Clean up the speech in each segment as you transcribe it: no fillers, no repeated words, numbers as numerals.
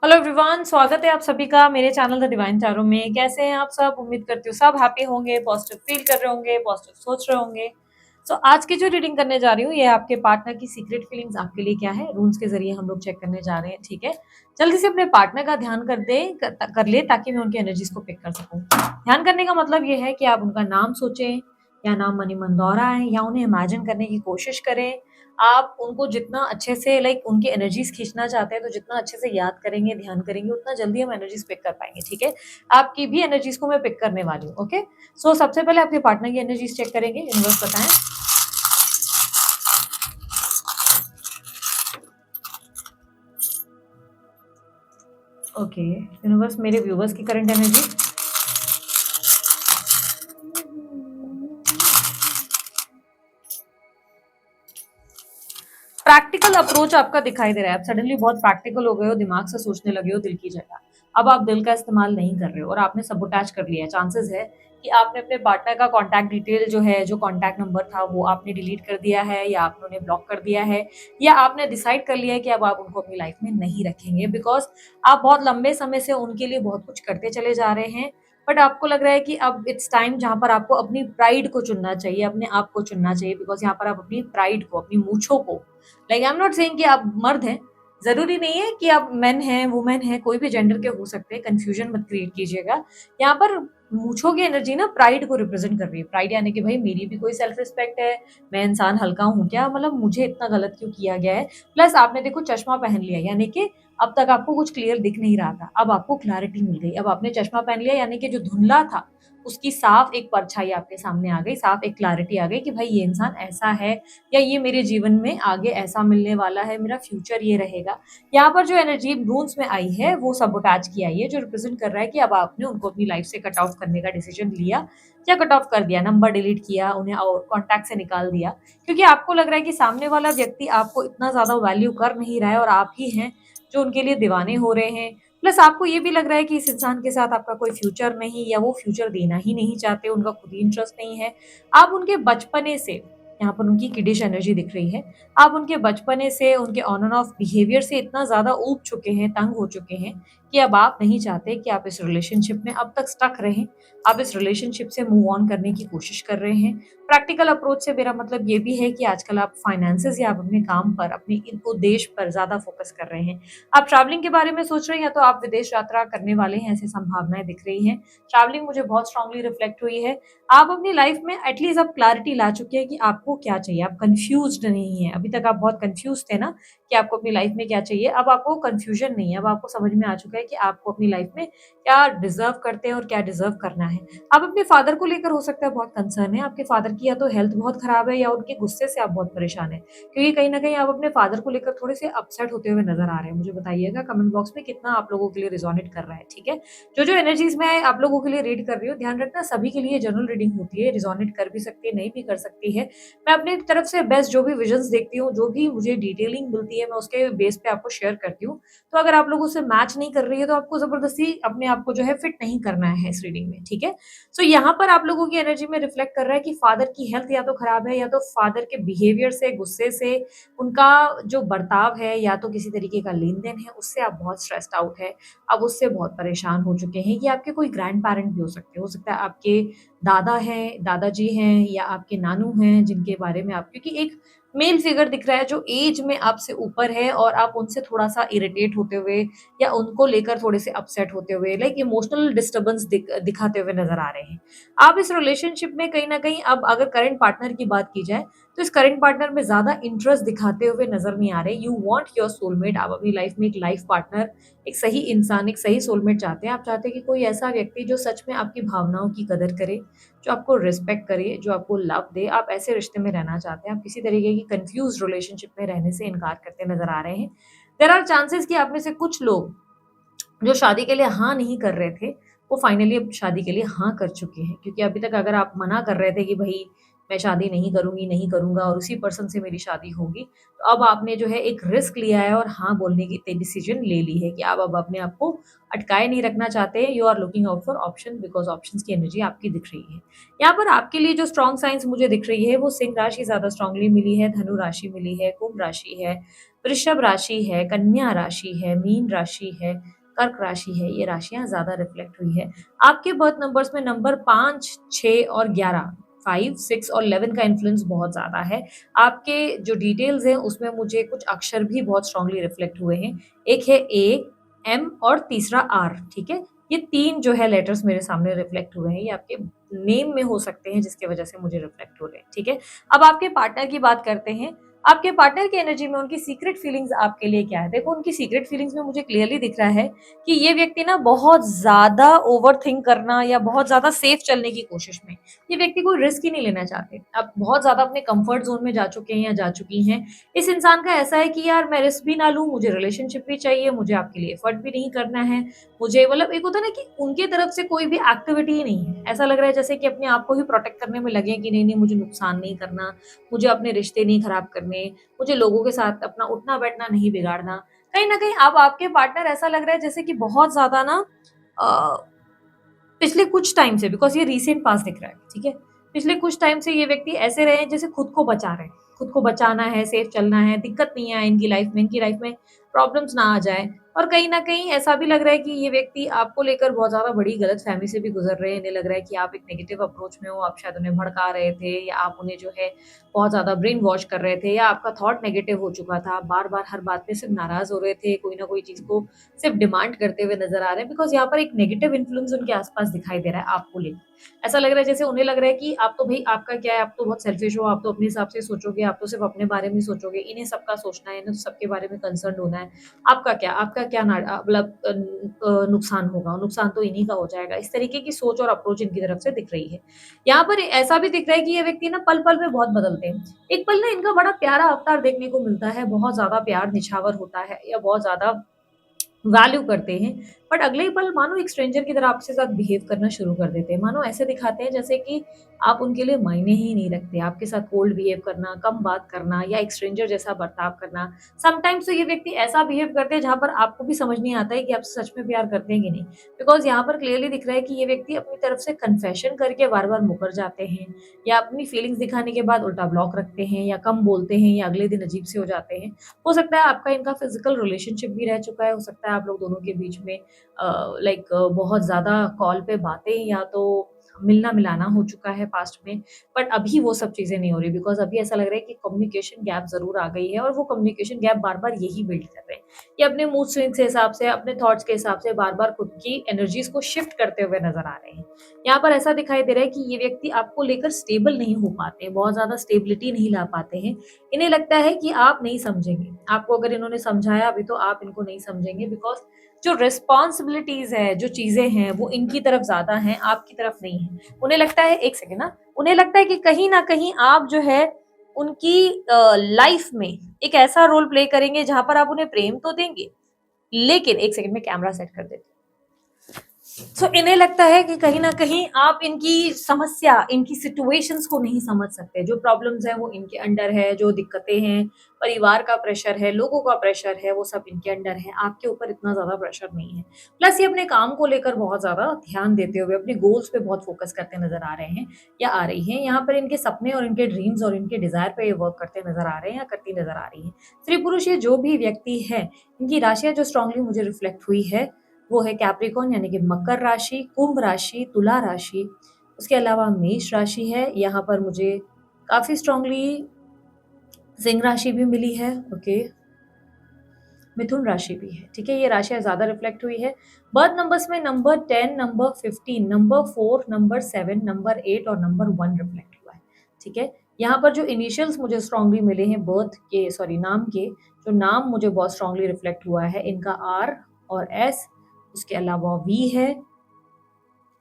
Hello everyone, स्वागत है आप सभी का मेरे चैनल द डिवाइन टैरो में। कैसे हैं आप सब? उम्मीद करती हूँ सब हैप्पी होंगे, पॉजिटिव फील कर रहे होंगे, पॉजिटिव सोच रहे होंगे। आज की जो रीडिंग करने जा रही हूँ, ये आपके पार्टनर की सीक्रेट फीलिंग्स आपके लिए क्या है, रून्स के जरिए हम लोग चेक करने जा रहे हैं। ठीक है, जल्दी से अपने पार्टनर का ध्यान कर ले ताकि मैं उनकी एनर्जीज को पिक कर सकूँ। ध्यान करने का मतलब ये है कि आप उनका नाम सोचें या नाम मनी मन दोहराएं या उन्हें इमेजिन करने की कोशिश करें। आप उनको जितना अच्छे से उनकी एनर्जीज खींचना चाहते हैं, तो जितना अच्छे से याद करेंगे, ध्यान करेंगे, उतना जल्दी हम एनर्जीज पिक कर पाएंगे। ठीक है, आपकी भी एनर्जीज को मैं पिक करने वाली हूँ। ओके, सबसे पहले आपके पार्टनर की एनर्जीज चेक करेंगे। यूनिवर्स बताएं। ओके यूनिवर्स, मेरे व्यूवर्स की करंट एनर्जी। प्रैक्टिकल अप्रोच आपका दिखाई दे रहा है। आप सडनली बहुत प्रैक्टिकल हो गए हो, दिमाग से सोचने लगे हो दिल की जगह। अब आप दिल का इस्तेमाल नहीं कर रहे हो और आपने सबोटाज कर लिया है। चांसेस है कि आपने अपने पार्टनर का कॉन्टैक्ट डिटेल जो है, जो कॉन्टैक्ट नंबर था, वो आपने डिलीट कर दिया है या आपने उन्हें ब्लॉक कर दिया है, या आपने डिसाइड कर लिया है कि अब आप उनको अपनी लाइफ में नहीं रखेंगे, बिकॉज आप बहुत लंबे समय से उनके लिए बहुत कुछ करते चले जा रहे हैं। बट आपको लग रहा है कि अब इट्स टाइम जहाँ पर आपको अपनी प्राइड को चुनना चाहिए, अपने आप को चुनना चाहिए, बिकॉज यहाँ पर आप अपनी प्राइड को, अपनी मूछों को, आई एम नॉट सेइंग कि आप मर्द हैं, जरूरी नहीं है कि आप मेन हैं, वुमेन हैं, कोई भी जेंडर के हो सकते हैं। कंफ्यूजन मत क्रिएट कीजिएगा। यहाँ पर मूछों की एनर्जी ना प्राइड को रिप्रेजेंट कर रही है। प्राइड यानी कि भाई मेरी भी कोई सेल्फ रिस्पेक्ट है, मैं इंसान हल्का हूँ क्या, मतलब मुझे इतना गलत क्यों किया गया है। प्लस आपने देखो चश्मा पहन लिया, यानी कि अब तक आपको कुछ क्लियर दिख नहीं रहा था, अब आपको क्लैरिटी मिल गई। अब आपने चश्मा पहन लिया, यानी कि जो धुंधला था उसकी साफ एक परछाई आपके सामने आ गई, साफ एक क्लैरिटी आ गई कि भाई ये इंसान ऐसा है, या ये मेरे जीवन में आगे ऐसा मिलने वाला है, मेरा फ्यूचर ये रहेगा। यहाँ पर जो एनर्जी रून्स में आई है वो सबोटाज की आई है, जो रिप्रेजेंट कर रहा है कि अब आपने उनको अपनी लाइफ से कट ऑफ करने का डिसीजन लिया, या कट ऑफ कर दिया, नंबर डिलीट किया, उन्हें कॉन्टैक्ट से निकाल दिया, क्योंकि आपको लग रहा है कि सामने वाला व्यक्ति आपको इतना ज्यादा वैल्यू कर नहीं रहा है और आप ही हैं जो उनके लिए दीवाने हो रहे हैं। प्लस आपको ये भी लग रहा है कि इस इंसान के साथ आपका कोई फ्यूचर नहीं, या वो फ्यूचर देना ही नहीं चाहते, उनका खुद ही इंटरेस्ट नहीं है। आप उनके बचपने से, यहाँ पर उनकी किडिश एनर्जी दिख रही है, आप उनके बचपने से, उनके ऑन एंड ऑफ बिहेवियर से इतना ज्यादा ऊब चुके हैं, तंग हो चुके हैं, कि अब आप नहीं चाहते कि आप इस रिलेशनशिप में अब तक स्टक रहें। आप इस रिलेशनशिप से मूव ऑन करने की कोशिश कर रहे हैं। प्रैक्टिकल अप्रोच से मेरा मतलब ये भी है कि आजकल आप फाइनेंसेस या आप अपने काम पर, अपने इन उद्देश्य पर ज्यादा फोकस कर रहे हैं। आप ट्रैवलिंग के बारे में सोच रहे हैं, या तो आप विदेश यात्रा करने वाले हैं, ऐसी संभावनाएं दिख रही हैं। ट्रैवलिंग मुझे बहुत स्ट्रांगली रिफ्लेक्ट हुई है। आप अपनी लाइफ में एटलीस्ट अब क्लैरिटी ला चुके हैं कि आपको क्या चाहिए। आप कंफ्यूज्ड नहीं है। अभी तक आप बहुत कंफ्यूज थे ना कि आपको अपनी लाइफ में क्या चाहिए। अब आपको कंफ्यूजन नहीं है, अब आपको समझ में आ चुका है कि आपको अपनी लाइफ में क्या डिजर्व करते हैं और क्या डिजर्व करना है। आप अपने फादर को लेकर हो सकता है बहुत कंसर्न है। आपके फादर की या तो हेल्थ बहुत खराब है, या उनके गुस्से से आप बहुत परेशान है, क्योंकि कहीं ना कहीं आप अपने फादर को लेकर थोड़े से अपसेट होते हुए नजर आ रहे हैं। मुझे बताइएगा कमेंट बॉक्स में कितना आप लोगों के लिए रिजोनेट कर रहा है। ठीक है, जो जो एनर्जीज मैं आप लोगों के लिए रीड कर रही हूँ, ध्यान रखना सभी के लिए जनरल रीडिंग होती है, रिजोनेट कर भी सकती है, नहीं भी कर सकती है। मैं अपनी तरफ से बेस्ट जो भी विजन्स देखती हूँ, जो भी मुझे डिटेलिंग मिलती है, मैं उसके बेस पे आपको शेयर करती हूँ। तो अगर आप लोगों से मैच नहीं कर रही है, तो आपको जबरदस्ती अपने आप को जो है फिट नहीं करना है इस रीडिंग में। ठीक है, यहाँ पर आप लोगों की एनर्जी में रिफ्लेक्ट कर रहा है कि फादर की हेल्थ या तो खराब है, या तो फादर के बिहेवियर से, गुस्से से, उनका जो बर्ताव है, या तो किसी तरीके का लेन देन है, उससे आप बहुत स्ट्रेस्ड आउट है, आप उससे बहुत परेशान हो चुके हैं। ये आपके कोई ग्रैंड पेरेंट भी हो सकता है आपके दादा हैं, दादाजी हैं, या आपके नानू हैं, जिनके बारे में आप, क्योंकि एक मेल फिगर दिख रहा है जो एज में आपसे ऊपर है, और आप उनसे थोड़ा सा इरिटेट होते हुए, या उनको लेकर थोड़े से अपसेट होते हुए, इमोशनल डिस्टर्बेंस दिखाते हुए नजर आ रहे हैं। आप इस रिलेशनशिप में कहीं ना कहीं, अब अगर करंट पार्टनर की बात की जाए, तो इस करंट पार्टनर में ज्यादा इंटरेस्ट दिखाते हुए नजर नहीं आ रहे। You want your soulmate. आप अपनी लाइफ में एक लाइफ पार्टनर, एक सही इंसान, एक सही सोलमेट चाहते हैं। आप चाहते हैं कि कोई ऐसा व्यक्ति जो सच में आपकी भावनाओं की कदर करे, जो आपको रिस्पेक्ट करे, जो आपको लव दे। आप ऐसे रिश्ते में रहना चाहते हैं। आप किसी तरीके की कंफ्यूज रिलेशनशिप में रहने से इनकार करते नजर आ रहे हैं। देयर आर चांसेस कि आप में से कुछ लोग जो शादी के लिए हाँ नहीं कर रहे थे, वो फाइनली अब शादी के लिए हाँ कर चुके हैं, क्योंकि अभी तक अगर आप मना कर रहे थे कि भाई मैं शादी नहीं करूंगी, नहीं करूंगा, और उसी पर्सन से मेरी शादी होगी, तो अब आपने जो है एक रिस्क लिया है और हाँ बोलने की डिसीजन ले ली है कि आप अब अपने आप को अटकाए नहीं रखना चाहते हैं। You are looking out for option, because options की एनर्जी आपकी दिख रही है। यहाँ पर आपके लिए जो स्ट्रॉन्ग साइंस मुझे दिख रही है, वो सिंह राशि ज्यादा स्ट्रांगली मिली है, धनु राशि मिली है, कुंभ राशि है, वृषभ राशि है, कन्या राशि है, मीन राशि है, कर्क राशि है, ये राशियाँ ज़्यादा रिफ्लेक्ट हुई है। आपके बर्थ नंबर्स में नंबर 5, 6 और 11, 5, 6 और 11 का इन्फ्लुएंस बहुत ज़्यादा है। आपके जो डिटेल्स हैं उसमें मुझे कुछ अक्षर भी बहुत स्ट्रांगली रिफ्लेक्ट हुए हैं। एक है ए, एम और तीसरा आर, ठीक है? ये 3 जो है लेटर्स मेरे सामने रिफ्लेक्ट हुए हैं, ये आपके नेम में हो सकते हैं जिसकी वजह से मुझे रिफ्लेक्ट हो रहे हैं, ठीक है? अब आपके पार्टनर की बात करते हैं। आपके पार्टनर की एनर्जी में उनकी सीक्रेट फीलिंग्स आपके लिए क्या है? देखो उनकी सीक्रेट फीलिंग्स में मुझे क्लियरली दिख रहा है कि ये व्यक्ति ना बहुत ज़्यादा ओवरथिंक करना या बहुत ज़्यादा सेफ चलने की कोशिश में, ये व्यक्ति कोई रिस्क ही नहीं लेना चाहते। अब बहुत ज़्यादा अपने कंफर्ट ज़ोन में जा चुके हैं या जा चुकी हैं। इस इंसान का ऐसा है कि यार मैं रिस्क भी ना लूँ, मुझे रिलेशनशिप भी चाहिए, मुझे आपके लिए एफर्ट भी नहीं करना है। मुझे मतलब एक होता है ना कि उनके तरफ से कोई भी एक्टिविटी ही नहीं है। ऐसा लग रहा है जैसे कि अपने आप को ही प्रोटेक्ट करने में लगे हैं कि नहीं-नहीं मुझे नुकसान नहीं करना, मुझे अपने रिश्ते नहीं खराब करने, मुझे लोगों के साथ अपना उठना-बैठना नहीं बिगाड़ना। कहीं न कहीं अब आपके पार्टनर ऐसा लग रहा है जैसे कि बहुत ज़्यादा ना अ, पिछले कुछ टाइम से बिकॉज़ ये रीसेंट पास्ट दिख रहा है, ठीक है? पिछले कुछ टाइम से ये व्यक्ति ऐसे रहे हैं जैसे खुद को बचा रहे हैं। खुद को बचाना है, सेफ चलना है, दिक्कत नहीं आए इनकी लाइफ़ में प्रॉब्लम्स ना आ जाए और कहीं न कहीं ऐसा भी लग रहा है कि ये व्यक्ति आपको लेकर बहुत ज़्यादा बड़ी गलतफ़हमी से भी गुज़र रहे हैं। इन्हें लग रहा है कि आप एक नेगेटिव अप्रोच में हो, आप शायद उन्हें भड़का रहे थे या आप उन्हें जो है बहुत ज़्यादा ब्रेन वॉश कर रहे थे या आपका थॉट नेगेटिव हो चुका था। आप बार-बार हर बात पे सिर्फ़ नाराज़ हो रहे थे, कोई न कोई चीज़ को सिर्फ़ डिमांड करते हुए नज़र आ रहे हैं बिकॉज़ यहाँ पर एक नेगेटिव इन्फ्लुएंस उनके आस-पास दिखाई दे रहा है आपको लेकर। ऐसा लग रहा है जैसे उन्हें लग रहा है कि आप तो भई आपका क्या है, आप तो बहुत सेल्फिश हो, आप तो अपने हिसाब से सोचोगे, आप तो सिर्फ़ अपने बारे में ही सोचोगे, इन्हें सबका सोचना है, इन्हें तो सबके बारे में कंसर्न्ड होना है। आपका क्या मतलब नुकसान होगा, नुकसान तो इन्हीं का हो जाएगा। इस तरीके की सोच और अप्रोच इनकी तरफ से दिख रही है। यहाँ पर ऐसा भी दिख रहा है कि ये व्यक्ति ना पल-पल में बहुत बदलते हैं। एक पल ना इनका बड़ा प्यारा अवतार देखने को मिलता है, बहुत ज़्यादा प्यार निछावर होता है या बहुत ज़्यादा वैल्यू करते हैं, बट अगले ही पल मानो एक स्ट्रेंजर की तरह आपके साथ बिहेव करना शुरू कर देते हैं। मानो ऐसे दिखाते हैं जैसे कि आप उनके लिए मायने ही नहीं रखते। आपके साथ कोल्ड बिहेव करना, कम बात करना या एक स्ट्रेंजर जैसा बर्ताव करना। समटाइम्स तो ये व्यक्ति ऐसा बिहेव करते हैं जहाँ पर आपको भी समझ नहीं आता है कि आपसे सच में प्यार करते हैं कि नहीं। बिकॉज़ यहाँ पर क्लियरली दिख रहा है कि ये व्यक्ति अपनी तरफ से कन्फेशन करके बार-बार मुकर जाते हैं या अपनी फीलिंग्स दिखाने के बाद उल्टा ब्लॉक रखते हैं या कम बोलते हैं या अगले दिन अजीब से हो जाते हैं। हो सकता है आपका इनका फिज़िकल रिलेशनशिप भी रह चुका है, हो सकता है आप लोग दोनों के बीच में बहुत ज़्यादा कॉल पे बातें या तो मिलना-मिलाना हो चुका है पास्ट में, बट अभी वो सब चीज़ें नहीं हो रही बिकॉज़ अभी ऐसा लग रहा है कि कम्युनिकेशन गैप ज़रूर आ गई है और वो कम्युनिकेशन गैप बार-बार यही बिल्ड कर रहे हैं। ये अपने मूड स्विंग्स के हिसाब से, अपने थॉट्स के हिसाब से बार-बार खुद की एनर्जीज़ को शिफ्ट करते हुए नज़र आ रहे हैं। यहाँ पर ऐसा दिखाई दे रहा है कि ये व्यक्ति आपको लेकर स्टेबल नहीं हो पाते हैं, बहुत ज़्यादा स्टेबिलिटी नहीं ला पाते हैं। इन्हें लगता है कि आप नहीं समझेंगे। आपको अगर इन्होंने समझाया भी तो आप इनको नहीं समझेंगे बिकॉज़ जो रिस्पॉन्सिबिलिटीज़ है, जो चीज़ें हैं, वो इनकी तरफ ज़्यादा हैं, आपकी तरफ नहीं है। उन्हें लगता है एक सेकंड ना, उन्हें लगता है कि कहीं न कहीं आप जो है उनकी लाइफ़ में एक ऐसा रोल प्ले करेंगे जहाँ पर आप उन्हें प्रेम तो देंगे, लेकिन एक सेकंड में कैमरा सेट कर देती हूँ। इन्हें लगता है कि कहीं न कहीं आप इनकी समस्या, इनकी सिचुएशंस को नहीं समझ सकते। जो प्रॉब्लम्स हैं वो इनके अंडर है, जो दिक्कतें हैं, परिवार का प्रेशर है, लोगों का प्रेशर है, वो सब इनके अंडर है। आपके ऊपर इतना ज़्यादा प्रेशर नहीं है। प्लस ये अपने काम को लेकर बहुत ज़्यादा ध्यान देते हुए अपने गोल्स पे बहुत फ़ोकस करते नज़र आ रहे हैं या आ रही हैं। यहाँ पर इनके सपने और इनके ड्रीम्स और इनके डिज़ायर पे ये वर्क करते नज़र आ रहे हैं या करती नज़र आ रही हैं। स्त्री-पुरुष ये जो भी व्यक्ति है, इनकी राशियाँ जो स्ट्रांगली मुझे रिफ्लेक्ट हुई है वो है कैप्रिकॉर्न यानी कि मकर राशि, कुंभ राशि, तुला राशि, उसके अलावा मेष राशि है। यहाँ पर मुझे काफ़ी स्ट्रांगली सिंह राशि भी मिली है, ओके, मिथुन राशि भी है, ठीक है? ये राशियाँ ज़्यादा रिफ्लेक्ट हुई है। बर्थ नंबर्स में number 10, number 15, number 4, number 7, number 8 और नंबर 1 रिफ्लेक्ट हुआ है, ठीक है? यहाँ पर जो इनिशियल्स मुझे स्ट्रांगली मिले हैं नाम के, जो नाम मुझे बहुत स्ट्रांगली रिफ्लेक्ट हुआ है, इनका आर और एस, उसके अलावा वी है,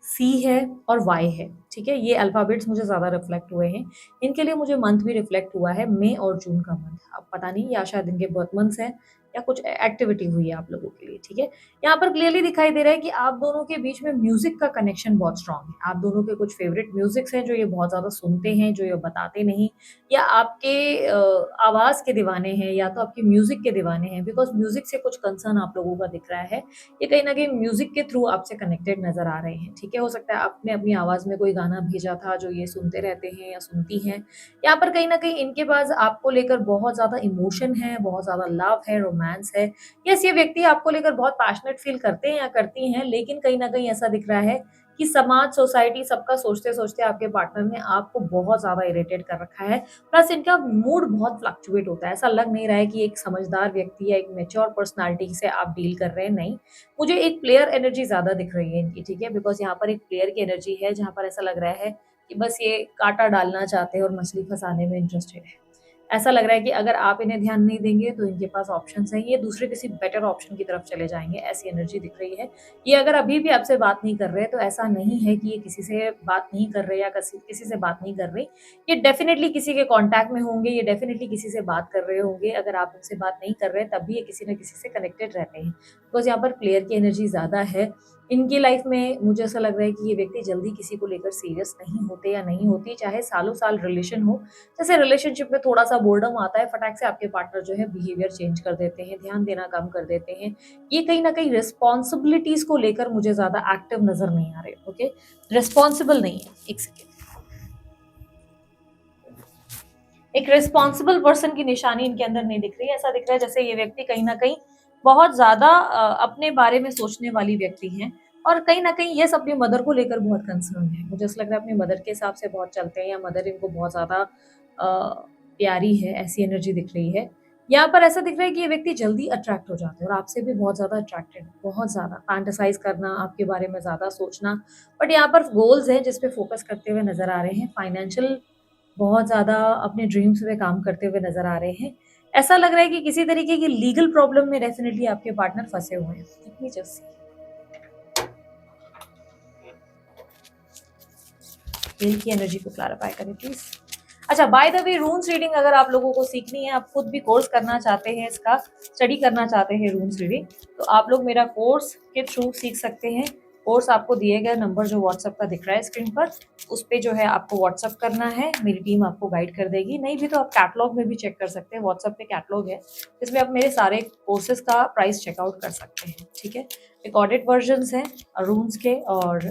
सी है और वाई है, ठीक है? ये अल्फ़ाबेट्स मुझे ज़्यादा रिफ्लेक्ट हुए हैं। इनके लिए मुझे मंथ भी रिफ्लेक्ट हुआ है, मई और जून का मंथ। अब पता नहीं या शायद इनके बर्थ मंथ्स हैं या कुछ एक्टिविटी हुई है आप लोगों के लिए, ठीक है? यहाँ पर क्लियरली दिखाई दे रहा है कि आप दोनों के बीच में म्यूज़िक का कनेक्शन बहुत स्ट्रॉन्ग है। आप दोनों के कुछ फ़ेवरेट म्यूज़िक्स हैं जो ये बहुत ज़्यादा सुनते हैं, जो ये बताते नहीं या आपके आवाज़ के दीवाने हैं या तो आपके म्यूज़िक के दीवाने हैं बिकॉज़ म्यूज़िक से कुछ कंसर्न आप लोगों का दिख रहा है। ये कहीं न कहीं म्यूज़िक के थ्रू आपसे कनेक्टेड नज़र आ रहे हैं, ठीक है? हो सकता है आपने अपनी आवाज़ में कोई गाना भेजा था जो ये सुनते रहते हैं या सुनती हैं। यहाँ पर कहीं न कहीं इनके पास आपको लेकर बहुत ज़्यादा इमोशन है, बहुत ज़्यादा लव है, रोमांस रोमांस है। यस, ये व्यक्ति आपको लेकर बहुत पैशनेट फील करते हैं या करती हैं, लेकिन कहीं न कहीं ऐसा दिख रहा है कि समाज, सोसाइटी सबका सोचते-सोचते आपके पार्टनर ने आपको बहुत ज़्यादा इरिटेट कर रखा है। प्लस इनका मूड बहुत फ्लक्चुएट होता है। ऐसा लग नहीं रहा है कि एक समझदार व्यक्ति या एक मैच्योर पर्सनैलिटी से आप डील कर रहे हैं, नहीं। मुझे एक प्लेयर एनर्जी ज़्यादा दिख रही है इनकी, ठीक है? बिकॉज़ यहाँ पर एक प्लेयर की एनर्जी है, जहाँ पर ऐसा लग रहा है कि बस ये काँटा डालना चाहते हैं और मछली फँसाने में इंटरेस्टेड है। ऐसा लग रहा है कि अगर आप इन्हें ध्यान नहीं देंगे तो इनके पास ऑप्शंस हैं, ये दूसरे किसी बेटर ऑप्शन की तरफ चले जाएँगे, ऐसी एनर्जी दिख रही है। ये अगर अभी भी आपसे बात नहीं कर रहे तो ऐसा नहीं है कि ये किसी से बात नहीं कर रहे या किसी किसी से बात नहीं कर रहे। ये डेफ़िनिटली किसी के कॉन्टैक्ट में होंगे, ये डेफ़िनिटली किसी से बात कर रहे होंगे। अगर आप उनसे बात नहीं कर रहे तब भी ये किसी न किसी से कनेक्टेड रहते हैं। बिकॉज़ यहाँ पर प्लेयर की एनर्जी ज़्यादा है। इनकी लाइफ़ में मुझे ऐसा लग रहा है कि ये व्यक्ति जल्दी किसी को लेकर सीरियस नहीं होते या नहीं होती, चाहे सालों-साल रिलेशन हो। जैसे रिलेशनशिप में थोड़ा-सा बोर्डम आता है, फटाक से आपके पार्टनर जो है बिहेवियर चेंज कर देते हैं, ध्यान देना कम कर देते हैं। ये कहीं न कहीं रिस्पॉन्सिबिलिटीज़ को लेकर मुझे ज़्यादा एक्टिव नज़र नहीं आ रहे, ओके? रिस्पॉन्सिबल नहीं है, एक सेकंड। एक रिस्पॉन्सिबल पर्सन की निशानी इनके अंदर नहीं दिख रही है। ऐसा दिख रहा है जैसे ये व्यक्ति कहीं न कहीं बहुत ज़्यादा अपने बारे में सोचने वाली व्यक्ति हैं और कहीं न कहीं येस अपनी मदर को लेकर बहुत कंसर्न है। मुझे ऐसा लग रहा है अपनी मदर के हिसाब से बहुत चलते हैं या मदर इनको बहुत ज़्यादा प्यारी है, ऐसी एनर्जी दिख रही है। यहाँ पर ऐसा दिख रहा है कि ये व्यक्ति जल्दी अट्रैक्ट हो जाते हैं और आपसे भी बहुत ज़्यादा अट्रैक्टेड है, बहुत ज़्यादा फैंटेसाइज़ करना, आपके बारे में ज़्यादा सोचना। बट यहाँ पर गोल्स हैं जिस पे फ़ोकस करते हुए नज़र आ रहे हैं। फाइनेंशियल बहुत ज़्यादा अपने ड्रीम्स पे काम करते हुए नज़र आ रहे हैं। ऐसा लग रहा है कि किसी तरीके की लीगल प्रॉब्लम में डेफ़िनिटली आपके पार्टनर फँसे हुए हैं। Let me just see. दिल की एनर्जी को क्लैरिफाई करें प्लीज़। अच्छा, बाय द वे रून्स रीडिंग अगर आप लोगों को सीखनी है, आप खुद भी कोर्स करना चाहते हैं इसका, स्टडी करना चाहते हैं रून्स रीडिंग, तो आप लोग मेरा कोर्स के थ्रू सीख सकते हैं। कोर्स आपको दिए गए नंबर जो व्हाट्सएप का दिख रहा है स्क्रीन पर, उस पे जो है आपको व्हाट्सएप करना है, मेरी टीम आपको गाइड कर देगी। नहीं भी तो आप कैटलॉग में भी चेक कर सकते हैं, व्हाट्सएप पे कैटलॉग है, जिसमें आप मेरे सारे कोर्सेज़ का प्राइस चेकआउट कर सकते हैं, ठीक है? रिकॉर्डेड वर्जन्स हैं रून्स के और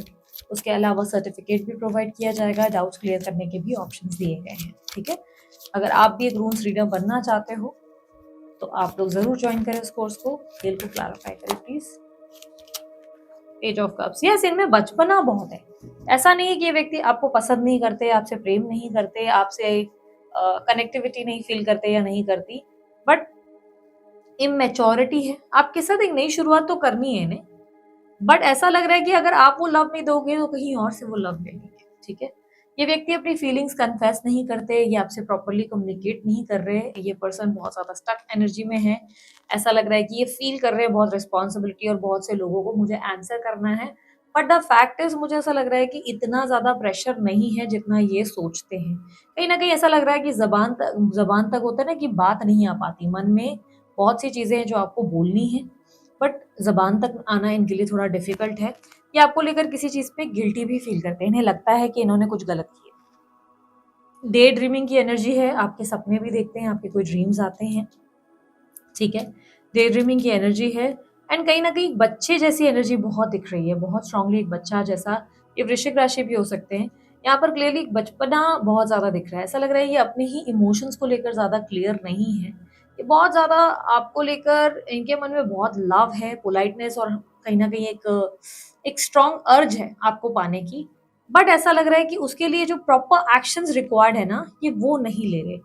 उसके अलावा सर्टिफिकेट भी प्रोवाइड किया जाएगा, डाउट्स क्लियर करने के भी ऑप्शंस दिए गए हैं, ठीक है? अगर आप भी एक रूम्स रीडर बनना चाहते हो, तो आप लोग ज़रूर जॉइन करें इस कोर्स को, दिल को क्लैरिफाई करें please. Ace of cups, yes इनमें बचपना बहुत है। ऐसा नहीं है कि ये व्यक्ति आपको पसंद नहीं करते, आपसे प्रेम नहीं करते, आपसे कनेक्टिविटी नहीं फ़ील करते या नहीं करती, बट इमैच्योरिटी है। आपके साथ एक नई शुरुआत तो करनी है इन्हें। बट ऐसा लग रहा है कि अगर आप वो लव नहीं दोगे तो कहीं और से वो लव ले लेंगे, ठीक है? ये व्यक्ति अपनी फीलिंग्स कन्फेस नहीं करते, ये आपसे प्रॉपर्ली कम्युनिकेट नहीं कर रहे, ये पर्सन बहुत ज़्यादा स्टक एनर्जी में है। ऐसा लग रहा है कि ये फील कर रहे हैं बहुत रिस्पॉन्सिबिलिटी और बहुत से लोगों को मुझे आंसर करना है। बट द फैक्ट इज़ मुझे ऐसा लग रहा है कि इतना ज़्यादा प्रेशर नहीं है जितना ये सोचते हैं। कहीं न कहीं ऐसा लग रहा है कि ज़बान तक होता है ना कि बात नहीं आ पाती, मन में बहुत सी चीज़ें हैं जो आपको बोलनी है बट ज़बान तक आना इनके लिए थोड़ा डिफ़िकल्ट है। ये आपको लेकर किसी चीज़ पे गिल्टी भी फ़ील करते हैं। इन्हें लगता है कि इन्होंने कुछ गलत किया। डे ड्रीमिंग की एनर्जी है, आपके सपने भी देखते हैं, आपके कोई ड्रीम्स आते हैं, ठीक है? डे ड्रीमिंग की एनर्जी है एंड कहीं न कहीं बच्चे जैसी एनर्जी बहुत दिख रही है, बहुत स्ट्रॉन्गली एक बच्चा जैसा, ये वृश्चिक राशि भी हो सकते हैं। यहाँ पर क्लियरली एक बचपना बहुत ज़्यादा दिख रहा है। ऐसा लग रहा है ये अपने ही इमोशंस को लेकर ज़्यादा क्लियर नहीं है। ये बहुत ज़्यादा आपको लेकर इनके मन में बहुत लव है, पोलाइटनेस और कहीं न कहीं एक स्ट्रॉन्ग अर्ज है आपको पाने की। बट ऐसा लग रहा है कि उसके लिए जो प्रॉपर एक्शंस रिक्वायर्ड है ना, ये वो नहीं ले रहे।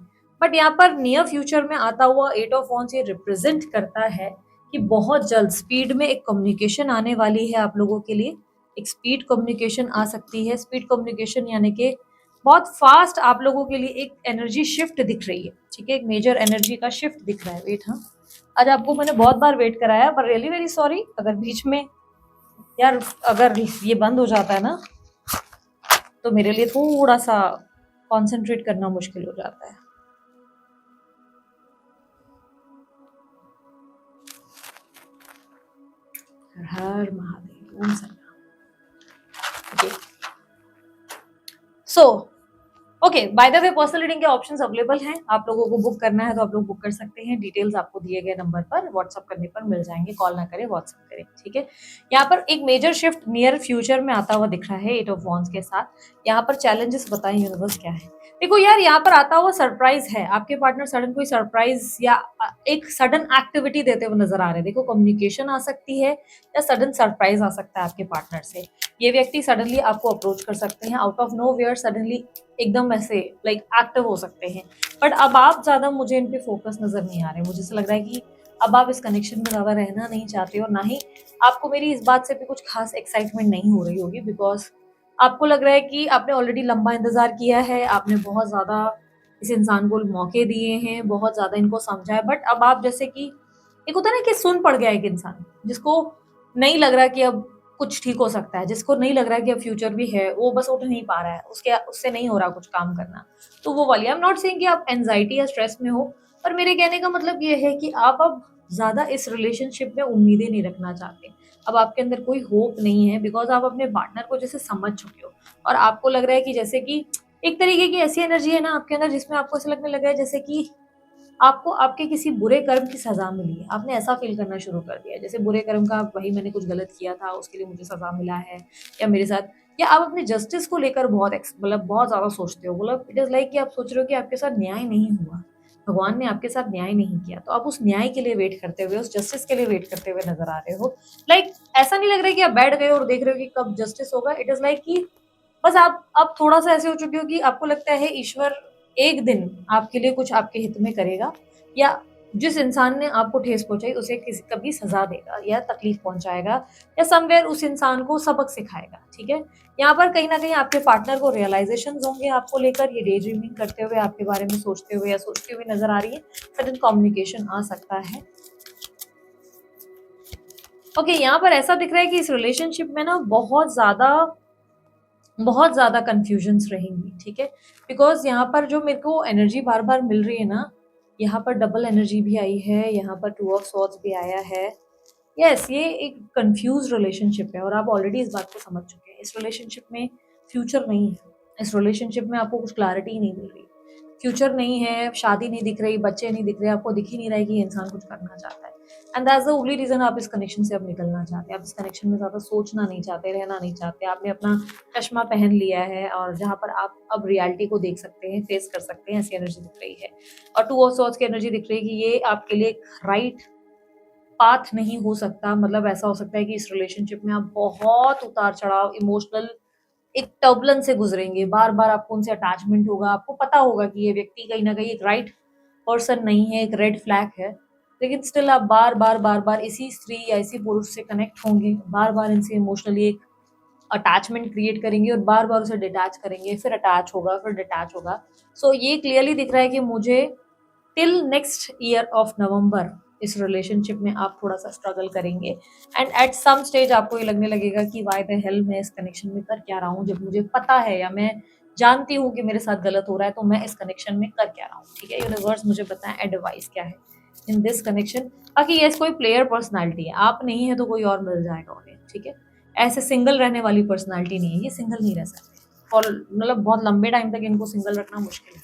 बट यहाँ पर नियर फ्यूचर में आता हुआ 8 ऑफ वांड्स ये रिप्रेजेंट करता है कि बहुत जल्द स्पीड में एक कम्युनिकेशन आने वाली है आप लोगों के लिए। एक स्पीड कम्युनिकेशन आ सकती है। स्पीड कम्युनिकेशन यानी कि बहुत फास्ट आप लोगों के लिए एक एनर्जी शिफ्ट दिख रही है, ठीक है? एक मेजर एनर्जी का शिफ्ट दिख रहा है। वेट, हाँ, आज आपको मैंने बहुत बार वेट कराया पर रियली वेरी सॉरी अगर बीच में यार अगर ये बंद हो जाता है ना तो मेरे लिए थोड़ा सा कॉन्सेंट्रेट करना मुश्किल हो जाता है। हर Mahadev, Om Sai Ram. Okay, so okay, by the way personal reading के ऑप्शंस अवेलेबल हैं। आप लोगों को बुक करना है तो आप लोग बुक कर सकते हैं। डिटेल्स आपको दिए गए नंबर पर व्हाट्सएप करने पर मिल जाएंगे। कॉल ना करें, व्हाट्सएप करें, ठीक है। यहाँ पर एक मेजर शिफ्ट नियर फ्यूचर में आता हुआ दिख रहा है 8 ऑफ वॉन्ड्स के साथ। यहाँ पर चैलेंजेस बताएं यूनिवर्स क्या है। देखो यार, यहाँ पर आता हुआ सरप्राइज है। आपके पार्टनर सडन कोई सरप्राइज या एक सडन एक्टिविटी देते हुए नजर आ रहे हैं। देखो, कम्युनिकेशन आ सकती है या सडन सरप्राइज आ सकता है आपके पार्टनर से। ये व्यक्ति सडनली आपको अप्रोच कर सकते हैं out of nowhere, suddenly एकदम ऐसे लाइक एक्टिव हो सकते हैं। बट अब आप ज्यादा मुझे इन पे फोकस नजर नहीं आ रहे। मुझे ऐसा लग रहा है कि अब आप इस कनेक्शन में ज्यादा रहना नहीं चाहते और ना ही आपको मेरी इस बात से भी कुछ खास एक्साइटमेंट नहीं हो रही होगी, बिकॉज आपको लग रहा है कि आपने ऑलरेडी लंबा इंतजार किया है। आपने बहुत ज्यादा इस इंसान को मौके दिए हैं, बहुत ज्यादा इनको समझा है। बट अब आप जैसे कि एक होता है ना कि सुन पड़ गया एक इंसान, जिसको नहीं लग रहा कि अब कुछ ठीक हो सकता है, जिसको नहीं लग रहा कि अब फ्यूचर भी है, वो बस उठ नहीं पा रहा है, उसके उससे नहीं हो रहा कुछ काम करना। तो वो वाली, आई एम नॉट सेइंग कि आप एंजाइटी या स्ट्रेस में हो, पर मेरे कहने का मतलब ये है कि आप अब ज्यादा इस रिलेशनशिप में उम्मीदें नहीं रखना चाहते। अब आपके अंदर कोई होप नहीं है, बिकॉज आप अपने पार्टनर को जैसे समझ चुके हो और आपको लग रहा है कि जैसे कि एक तरीके की ऐसी एनर्जी है ना आपके अंदर, जिसमें आपको ऐसा लगने लगा है जैसे कि आपको आपके किसी बुरे कर्म की सजा मिली है। आपने ऐसा फील करना शुरू कर दिया है जैसे बुरे कर्म का, वही मैंने कुछ गलत किया था, उसके लिए मुझे सजा मिला है, या मेरे साथ, या आप अपने जस्टिस को लेकर बहुत मतलब बहुत ज्यादा सोचते हो। मतलब इट इज लाइक कि आप सोच रहे हो कि आपके साथ न्याय नहीं हुआ, भगवान ने आपके साथ न्याय नहीं किया, तो आप उस न्याय के लिए वेट करते हुए, उस जस्टिस के लिए वेट करते हुए नजर आ रहे हो। लाइक ऐसा नहीं लग रहा है कि आप बैठ गए और देख रहे हो कि कब जस्टिस होगा। इट इज लाइक कि बस आप अब थोड़ा सा ऐसे हो चुके हो कि आपको लगता है ईश्वर एक दिन आपके लिए कुछ आपके हित में करेगा, या जिस इंसान ने आपको ठेस पहुंचाई उसे किसी कभी सजा देगा या तकलीफ पहुंचाएगा, या समवेयर उस इंसान को सबक सिखाएगा, ठीक है। यहाँ पर कहीं ना कहीं आपके पार्टनर को रियलाइजेशन होंगे आपको लेकर, ये डे ड्रीमिंग करते हुए आपके बारे में सोचते हुए या सोचते हुए नजर आ रही है। सडन कम्युनिकेशन आ सकता है। ओके, यहाँ पर ऐसा दिख रहा है कि इस रिलेशनशिप में ना बहुत ज़्यादा कन्फ्यूजन्स रहेंगी, ठीक है। बिकॉज़ यहाँ पर जो मेरे को एनर्जी बार-बार मिल रही है ना, यहाँ पर डबल एनर्जी भी आई है, यहाँ पर टू ऑफ सॉर्ड्स भी आया है। यस, ये एक कन्फ्यूज़ रिलेशनशिप है और आप ऑलरेडी इस बात को समझ चुके हैं। इस रिलेशनशिप में फ्यूचर नहीं है। इस रिलेशनशिप में आपको कुछ क्लैरिटी ही नहीं मिल रही। फ्यूचर नहीं है, शादी नहीं दिख रही, बच्चे नहीं दिख रहे, आपको दिख ही नहीं रहा है कि ये इंसान कुछ करना चाहता है। And that's the only reason आप इस कनेक्शन से अब निकलना चाहते हैं। आप इस कनेक्शन में ज़्यादा सोचना नहीं चाहते, रहना नहीं चाहते। आपने अपना चश्मा पहन लिया है और जहाँ पर आप अब रियलिटी को देख सकते हैं, फेस कर सकते हैं, ऐसी एनर्जी दिख रही है। और टू ऑफ सॉर्ड्स की एनर्जी दिख रही है कि ये आपके लिए एक राइट पाथ नहीं हो सकता। मतलब ऐसा हो सकता है कि इस रिलेशनशिप में आप बहुत उतार-चढ़ाव, इमोशनल एक टर्बुलेंस से गुजरेंगे। बार-बार आपको उनसे अटैचमेंट होगा। आपको पता होगा कि ये व्यक्ति कहीं न कहीं एक राइट पर्सन नहीं है, एक रेड फ्लैग है। लेकिन स्टिल आप बार-बार, बार-बार इसी स्त्री या इसी पुरुष से कनेक्ट होंगे। बार-बार इनसे इमोशनली एक अटैचमेंट क्रिएट करेंगे और बार-बार उसे डिटैच करेंगे, फिर अटैच होगा, फिर डिटैच होगा। सो ये क्लियरली दिख रहा है कि मुझे till next year of November इस रिलेशनशिप में आप थोड़ा-सा स्ट्रगल करेंगे। एंड एट सम स्टेज आपको ये लगने लगेगा कि व्हाई द हेल मैं इस कनेक्शन में कर क्या रहा हूँ, जब मुझे पता है या मैं जानती हूँ कि मेरे साथ गलत हो रहा है, तो मैं इस कनेक्शन में कर क्या रहा हूँ, ठीक है। यूनिवर्स मुझे बताएं एडवाइस क्या है इन दिस कनेक्शन। बाकी यस, कोई प्लेयर पर्सनैलिटी है, आप नहीं है तो कोई और मिल जाएगा उन्हें, ठीक है। ऐसे सिंगल रहने वाली पर्सनैलिटी नहीं है, ये सिंगल नहीं रह सकते और मतलब बहुत लंबे टाइम तक इनको सिंगल रखना मुश्किल है।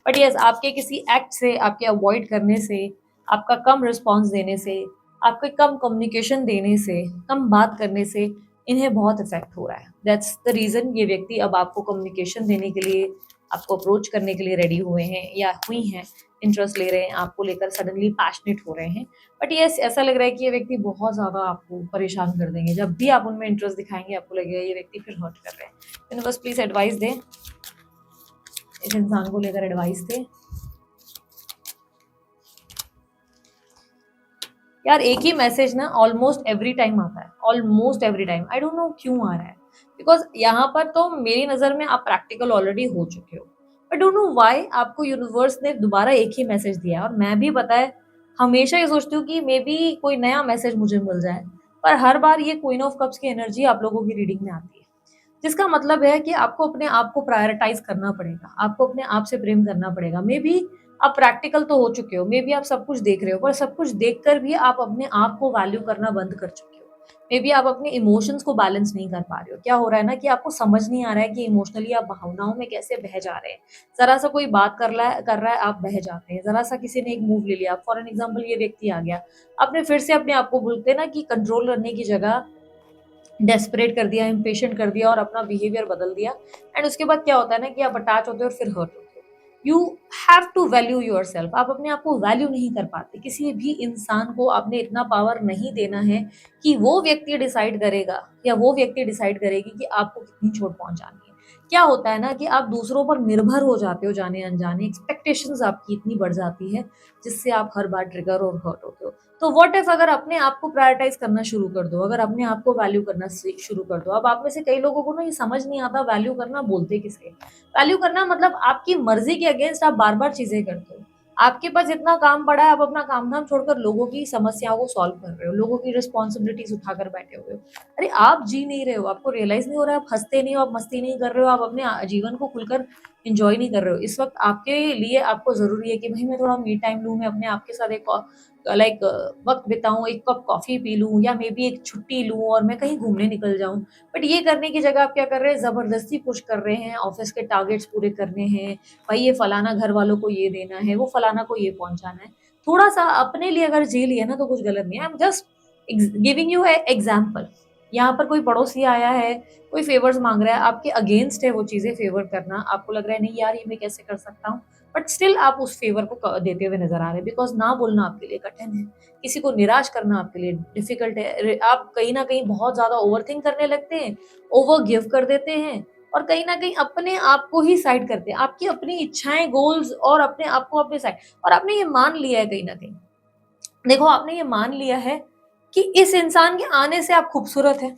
बट यस, आपके किसी एक्ट से, आपके अवॉइड करने से, आपका कम रिस्पॉन्स देने से, आपके कम कम्युनिकेशन देने से, कम बात करने से इन्हें बहुत इफेक्ट हो रहा है। दैट्स द रीज़न ये व्यक्ति अब आपको कम्युनिकेशन देने के लिए, आपको अप्रोच करने के लिए रेडी हुए हैं या हुई हैं, इंटरेस्ट ले रहे हैं, आपको लेकर सडनली पैशनेट हो रहे हैं। बट यस, ऐसा लग रहा है कि ये व्यक्ति बहुत ज़्यादा आपको परेशान कर देंगे। जब भी आप उनमें इंटरेस्ट दिखाएंगे, आपको लगेगा ये व्यक्ति फिर हर्ट कर रहे हैं। यूनिवर्स प्लीज़ एडवाइस दें, इस इंसान को लेकर एडवाइस दें। यार, एक ही मैसेज ना ऑलमोस्ट एवरी टाइम आता है, almost every time. I don't know क्यों आ रहा है, बिकॉज यहाँ पर तो मेरी नज़र में आप प्रैक्टिकल ऑलरेडी हो चुके हो। आई डोंट नो व्हाई आपको यूनिवर्स ने दोबारा एक ही मैसेज दिया है। और मैं भी पता है, हमेशा ये सोचती हूँ कि मे बी कोई नया मैसेज मुझे मिल जाए, पर हर बार ये क्वीन ऑफ कप्स की एनर्जी आप लोगों की रीडिंग में आती है, जिसका मतलब है कि आपको अपने आप को प्रायोरिटाइज करना पड़ेगा, आपको अपने आप से प्रेम करना पड़ेगा। मे बी आप प्रैक्टिकल तो हो चुके हो, मे बी आप सब कुछ देख रहे हो, पर सब कुछ देखकर भी आप अपने आप को वैल्यू करना बंद कर चुके हो। मे बी आप अपने इमोशंस को बैलेंस नहीं कर पा रहे हो। क्या हो रहा है ना कि आपको समझ नहीं आ रहा है कि इमोशनली आप भावनाओं में कैसे बह जा रहे हैं। ज़रा-सा कोई बात कर रहा है आप बह जाते हैं। ज़रा-सा किसी ने एक मूव ले लिया, फॉर एन एग्ज़ाम्पल ये व्यक्ति आ गया, आपने फिर से अपने आप को बोलते हैं ना कि कंट्रोल करने की जगह डेस्परेट कर दिया, इम्पेशेंट कर दिया और अपना बिहेवियर बदल दिया एंड उसके बाद क्या होता है ना कि आप अटैच होते हो और फिर हर्ट होते हो। You have to value yourself. आप अपने आप को वैल्यू नहीं कर पाते। किसी भी इंसान को आपने इतना पावर नहीं देना है कि वो व्यक्ति डिसाइड करेगा या वो व्यक्ति डिसाइड करेगी कि आपको कितनी चोट पहुँचानी है। क्या होता है ना कि आप दूसरों पर निर्भर हो जाते हो जाने-अनजाने, एक्सपेक्टेशंस आपकी इतनी बढ़ जाती है, जिससे आप हर बार ट्रिगर और हर्ट होते हो। तो व्हाट इफ अगर अपने आप को प्रायोरिटाइज करना शुरू कर दो, अगर अपने आप को वैल्यू करना शुरू कर दो। अब आप में से कई लोगों को ना ये समझ नहीं आता वैल्यू करना बोलते किसे। वैल्यू करना मतलब आपकी मर्जी के अगेंस्ट आप बार बार चीजें करते हो। आपके पास इतना काम पड़ा है, आप अपना काम धाम छोड़कर लोगों की समस्याओं को सॉल्व कर रहे हो, लोगों की रिस्पॉन्सिबिलिटीज उठाकर बैठे हुए हो। अरे आप जी नहीं रहे हो, आपको रियलाइज नहीं हो रहा है, आप हंसते नहीं हो, आप मस्ती नहीं कर रहे हो, आप अपने जीवन को खुलकर इंजॉय नहीं कर रहे हो। इस वक्त आपके लिए आपको जरूरी है कि भाई मैं थोड़ा मी टाइम लूँ, मैं अपने आप के साथ एक लाइक वक्त बिताऊं, एक कप कॉफी पी लूं या मे बी एक छुट्टी लूं और मैं कहीं घूमने निकल जाऊं। बट ये करने की जगह आप क्या कर रहे हैं, जबरदस्ती पुश कर रहे हैं, ऑफिस के टारगेट्स पूरे करने हैं, भाई ये फलाना घर वालों को ये देना है, वो फलाना को ये पहुंचाना है। थोड़ा सा अपने लिए अगर जी लिया ना तो कुछ गलत नहीं है। I am just giving you example. यहाँ पर कोई पड़ोसी आया है, कोई फेवर्स मांग रहा है, आपके अगेंस्ट है वो चीजें फेवर करना, आपको लग रहा है नहीं यार ये मैं कैसे कर सकता हूँ, बट स्टिल आप उस फेवर को देते हुए नजर आ रहे हैं बिकॉज ना बोलना आपके लिए कठिन है, किसी को निराश करना आपके लिए डिफिकल्ट है। आप कहीं ना कहीं बहुत ज्यादा ओवरथिंक करने लगते हैं, ओवर गिव कर देते हैं और कहीं ना कहीं अपने आप को ही साइड करते हैं, आपकी अपनी इच्छाएं, गोल्स और अपने आप को अपने साइड। और आपने ये मान लिया है कहीं ना कहीं, देखो आपने ये मान लिया है कि इस इंसान के आने से आप खूबसूरत हैं,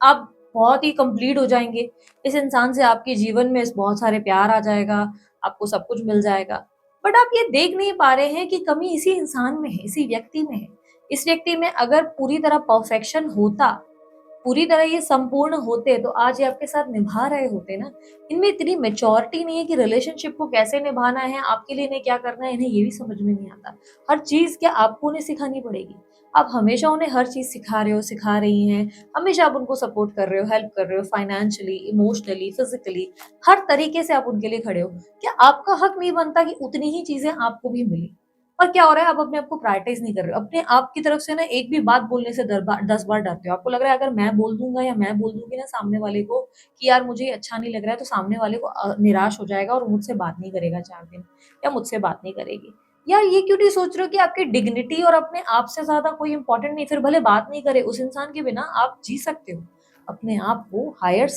आप बहुत ही कंप्लीट हो जाएंगे, इस इंसान से आपके जीवन में बहुत सारे प्यार आ जाएगा, आपको सब कुछ मिल जाएगा। बट आप ये देख नहीं पा रहे हैं कि कमी इसी इंसान में है, इसी व्यक्ति में है। इस व्यक्ति में अगर पूरी तरह परफेक्शन होता, पूरी तरह ये संपूर्ण होते तो आज ये आपके साथ निभा रहे होते ना। इनमें इतनी मेच्योरिटी नहीं है कि रिलेशनशिप को कैसे निभाना है, आपके लिए इन्हें क्या करना है, इन्हें ये भी समझ में नहीं आता। हर चीज क्या आपको उन्हें सिखानी पड़ेगी? आप हमेशा उन्हें हर चीज सिखा रहे हो, सिखा रही हैं, हमेशा आप उनको सपोर्ट कर रहे हो, हेल्प कर रहे हो, फाइनेंशियली, इमोशनली, फिजिकली, हर तरीके से आप उनके लिए खड़े हो। क्या आपका हक नहीं बनता कि उतनी ही चीजें आपको भी मिली? और क्या हो रहा है, आप अपने आप को प्रायोरिटाइज नहीं कर रहे हो। अपने आप की तरफ से ना एक भी बात बोलने से 10 बार डरते हो। आपको लग रहा है अगर मैं बोल दूंगा या मैं बोल दूंगी ना सामने वाले को कि यार मुझे ये अच्छा नहीं लग रहा है, तो सामने वाले को निराश हो जाएगा और मुझसे बात नहीं करेगा 4 दिन, या मुझसे बात नहीं करेगी। यार ये क्यों नहीं सोच रहे हो कि आपकी डिग्निटी और अपने आप से ज्यादा कोई इंपॉर्टेंट नहीं? फिर भले बात नहीं करे, उस इंसान के बिना आप जी सकते हो। अपने आप को हायर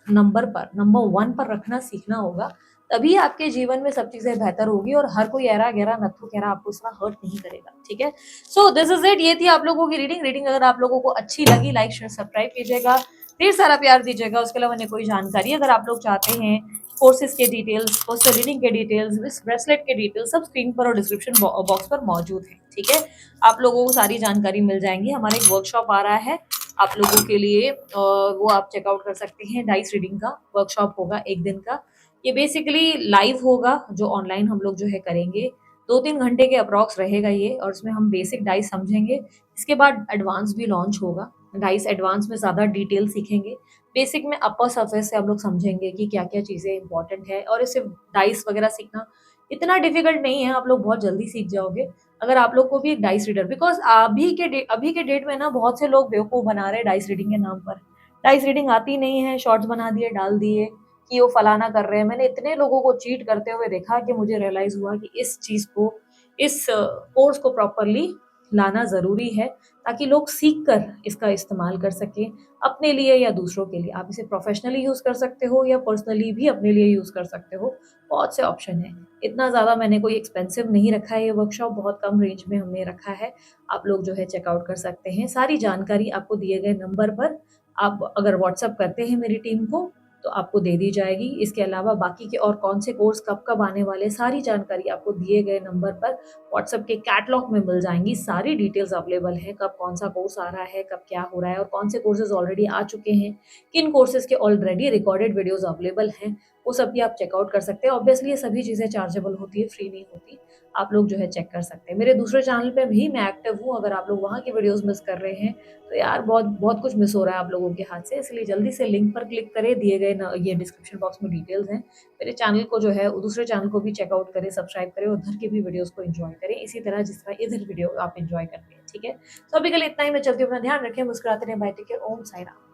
नंबर पर, नंबर 1 पर रखना सीखना होगा। तभी आपके जीवन में सब चीजें बेहतर होगी और हर कोई ऐरा गहरा नत्थु गहरा आपको इतना हर्ट नहीं करेगा। ठीक है, सो दिस इज इट। ये थी आप लोगों की रीडिंग अगर आप लोगों को अच्छी लगी, लाइक शेयर सब्सक्राइब कीजिएगा, ढेर सारा प्यार दीजिएगा। उसके अलावा अन्य कोई जानकारी अगर आप लोग चाहते हैं, कोर्सेज के डिटेल्स, पर्सनल रीडिंग के डिटेल्स, इस ब्रेसलेट के डिटेल्स सब स्क्रीन पर और डिस्क्रिप्शन बॉक्स पर मौजूद है। ठीक है, आप लोगों को सारी जानकारी मिल जाएंगी। हमारा एक वर्कशॉप आ रहा है आप लोगों के लिए, वो आप चेकआउट कर सकते हैं। डाइस रीडिंग का वर्कशॉप होगा 1 दिन का। ये बेसिकली लाइव होगा, जो ऑनलाइन हम लोग जो है करेंगे। 2-3 घंटे के अप्रॉक्स रहेगा ये, और इसमें हम बेसिक डाइस समझेंगे। इसके बाद एडवांस भी लॉन्च होगा। डाइस एडवांस में ज़्यादा डिटेल सीखेंगे। बेसिक में अपर सरफेस से हम लोग समझेंगे कि क्या-क्या चीज़ें इंपॉर्टेंट है, और इसे डाइस वगैरह सीखना इतना डिफिकल्ट नहीं है, आप लोग बहुत जल्दी सीख जाओगे। अगर आप लोग को भी एक डाइस रीडर, बिकॉज़ अभी के डेट में ना बहुत से लोग बेवकूफ़ बना रहे हैं डाइस रीडिंग के नाम पर। डाइस रीडिंग आती नहीं है, शॉर्ट्स बना दिए, डाल दिए कि वो फलाना कर रहे हैं। मैंने इतने लोगों को चीट करते हुए देखा कि मुझे रियलाइज़ हुआ कि इस चीज़ को, इस कोर्स को प्रॉपर्ली लाना ज़रूरी है, ताकि लोग सीख कर इसका इस्तेमाल कर सकें, अपने लिए या दूसरों के लिए। आप इसे प्रोफ़ेशनली यूज़ कर सकते हो या पर्सनली भी अपने लिए यूज़ कर सकते हो। बहुत से ऑप्शन हैं। इतना ज़्यादा मैंने कोई एक्सपेंसिव नहीं रखा है ये वर्कशॉप, बहुत कम रेंज में हमने रखा है। आप लोग जो है चेकआउट कर सकते हैं। सारी जानकारी आपको दिए गए नंबर पर, आप अगर व्हाट्सएप करते हैं मेरी टीम को, तो आपको दे दी जाएगी। इसके अलावा बाकी के और कौन से कोर्स कब-कब आने वाले, सारी जानकारी आपको दिए गए नंबर पर व्हाट्सएप के कैटलॉग में मिल जाएँगी। सारी डिटेल्स अवेलेबल हैं, कब कौन-सा कोर्स आ रहा है, कब क्या हो रहा है और कौन से कोर्सेज़ ऑलरेडी आ चुके हैं, किन कोर्सेज़ के ऑलरेडी रिकॉर्डेड वीडियोज़ अवेलेबल हैं, वो सब भी आप चेकआउट कर सकते हैं। ऑब्वियसली ये सभी चीज़ें चार्जेबल होती है, फ्री नहीं होती। आप लोग जो है चेक कर सकते हैं। मेरे दूसरे चैनल पे भी मैं एक्टिव हूँ, अगर आप लोग वहाँ की वीडियोज़ मिस कर रहे हैं, तो यार बहुत बहुत कुछ मिस हो रहा है आप लोगों के हाथ से, इसलिए जल्दी से लिंक पर क्लिक करें, दिए गए न ये डिस्क्रिप्शन बॉक्स में डिटेल्स हैं। मेरे चैनल को जो है दूसरे चैनल को भी चेकआउट करें, सब्सक्राइब करें, उधर की भी वीडियोज़ को एन्जॉय करें, इसी तरह जिस तरह इधर वीडियो आप एन्जॉय करते हैं, ठीक है? तो अभी के लिए इतना ही, मैं चलती हूँ, अपना ध्यान रखें, मुस्कुराते रहें, बाय, टेक केयर, ओम साई राम।